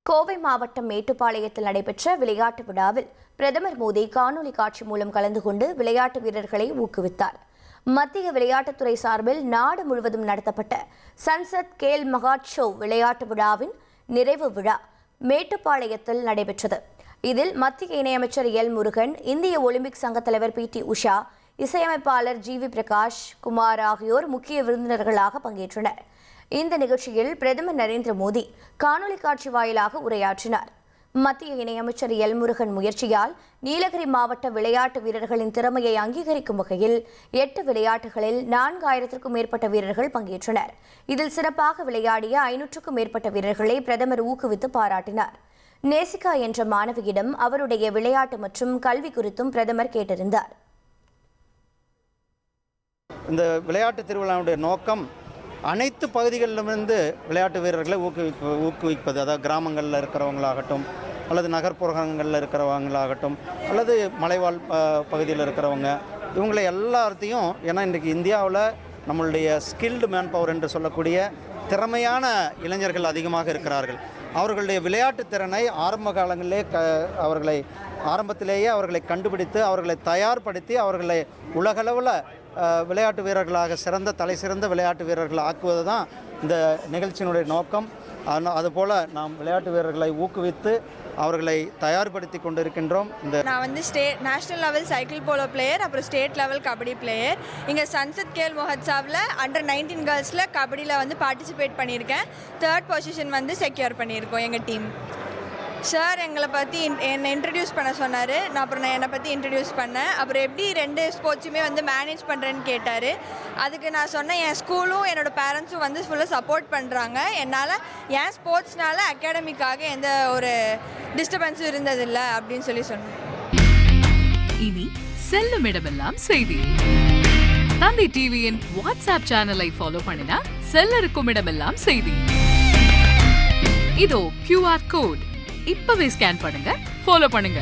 கோவை மாவட்டம் மேட்டுப்பாளையத்தில் நடைபெற்ற விளையாட்டு விழாவில் பிரதமர் மோடி காணொலி காட்சி மூலம் கலந்து கொண்டு விளையாட்டு வீரர்களை ஊக்குவித்தார். மத்திய விளையாட்டுத்துறை சார்பில் நாடு முழுவதும் நடத்தப்பட்ட சன்சத் கேல் மஹோத்சவ் விளையாட்டு விழாவின் நிறைவு விழா மேட்டுப்பாளையத்தில் நடைபெற்றது. இதில் மத்திய இணையமைச்சர் எல் முருகன், இந்திய ஒலிம்பிக் சங்க தலைவர் PT உஷா, இசையமைப்பாளர் GV பிரகாஷ் குமார் ஆகியோர் முக்கிய விருந்தினர்களாக பங்கேற்றனர். இந்த நிகழ்ச்சியில் பிரதமர் நரேந்திர மோடி காணொலி காட்சி வாயிலாக உரையாற்றினார். மத்திய இணையமைச்சர் எல் முருகன் முயற்சியால் நீலகிரி மாவட்ட விளையாட்டு வீரர்களின் திறமையை அங்கீகரிக்கும் வகையில் 8 விளையாட்டுகளில் 4000க்கும் மேற்பட்ட வீரர்கள் பங்கேற்றனர். இதில் சிறப்பாக விளையாடிய 500க்கும் மேற்பட்ட வீரர்களை பிரதமர் ஊக்குவித்து பாராட்டினார். நேசிகா என்ற மாணவியிடம் அவருடைய விளையாட்டு மற்றும் கல்வி குறித்தும் பிரதமர் கேட்டறிந்தார். இந்த விளையாட்டு திருவிழாவுடைய நோக்கம் அனைத்து பகுதிகளிலுமிருந்து விளையாட்டு வீரர்களை ஊக்குவிப்பது. அதாவது கிராமங்களில் இருக்கிறவங்களாகட்டும், அல்லது நகர்ப்புறங்களில் இருக்கிறவங்களாகட்டும், அல்லது மலைவாழ் பகுதியில் இருக்கிறவங்க, இவங்களை எல்லாத்தையும். ஏன்னா இன்றைக்கு இந்தியாவில் நம்மளுடைய ஸ்கில்டு மேன் பவர் என்று சொல்லக்கூடிய திறமையான இளைஞர்கள் அதிகமாக இருக்கிறார்கள். அவர்களுடைய விளையாட்டு திறனை ஆரம்ப காலங்களிலே ஆரம்பத்திலேயே அவர்களை கண்டுபிடித்து அவர்களை தயார்படுத்தி அவர்களை உலகளவில் விளையாட்டு வீரர்களாக சிறந்த விளையாட்டு வீரர்கள் ஆக்குவது தான் இந்த நிகழ்ச்சியினுடைய நோக்கம். அதுபோல் நாம் விளையாட்டு வீரர்களை ஊக்குவித்து அவர்களை தயார்படுத்தி கொண்டிருக்கின்றோம். நான் வந்து national level cycle polo player, அப்புறம் ஸ்டேட் லெவல் கபடி பிளேயர். இங்கே சன்சத் கேல் மஹோத்சவில் அண்டர் 19 கேர்ள்ஸில் கபடியில் வந்து பார்ட்டிசிபேட் பண்ணியிருக்கேன். 3rd பொசிஷன் வந்து செக்யூர் பண்ணியிருக்கோம் எங்கள் டீம். சார் எங்களை பற்றி என்னை இன்ட்ரடியூஸ் பண்ண சொன்னார். நான் என்னை பற்றி இன்ட்ரடியூஸ் பண்ணேன். அப்புறம் எப்படி 2 ஸ்போர்ட்ஸுமே வந்து மேனேஜ் பண்ணுறேன்னு கேட்டார். அதுக்கு நான் சொன்னேன், என் ஸ்கூலும் என்னோடய பேரண்ட்ஸும் வந்து ஃபுல்லாக சப்போர்ட் பண்ணுறாங்க. என்னால் என் ஸ்போர்ட்ஸ்னால அகாடமிக்காக எந்த ஒரு டிஸ்டர்பன்ஸும் இருந்ததில்லை அப்படின்னு சொன்னேன். இனி செல்லும் இடமெல்லாம் செய்தி. தந்தி டிவியின் வாட்ஸ்அப் சேனலை ஃபாலோ பண்ணினா செல்ல இருக்கும் இடமெல்லாம் செய்தி. இதோ QR கோட் இப்பவே ஸ்கேன் பண்ணுங்க, ஃபாலோ பண்ணுங்க.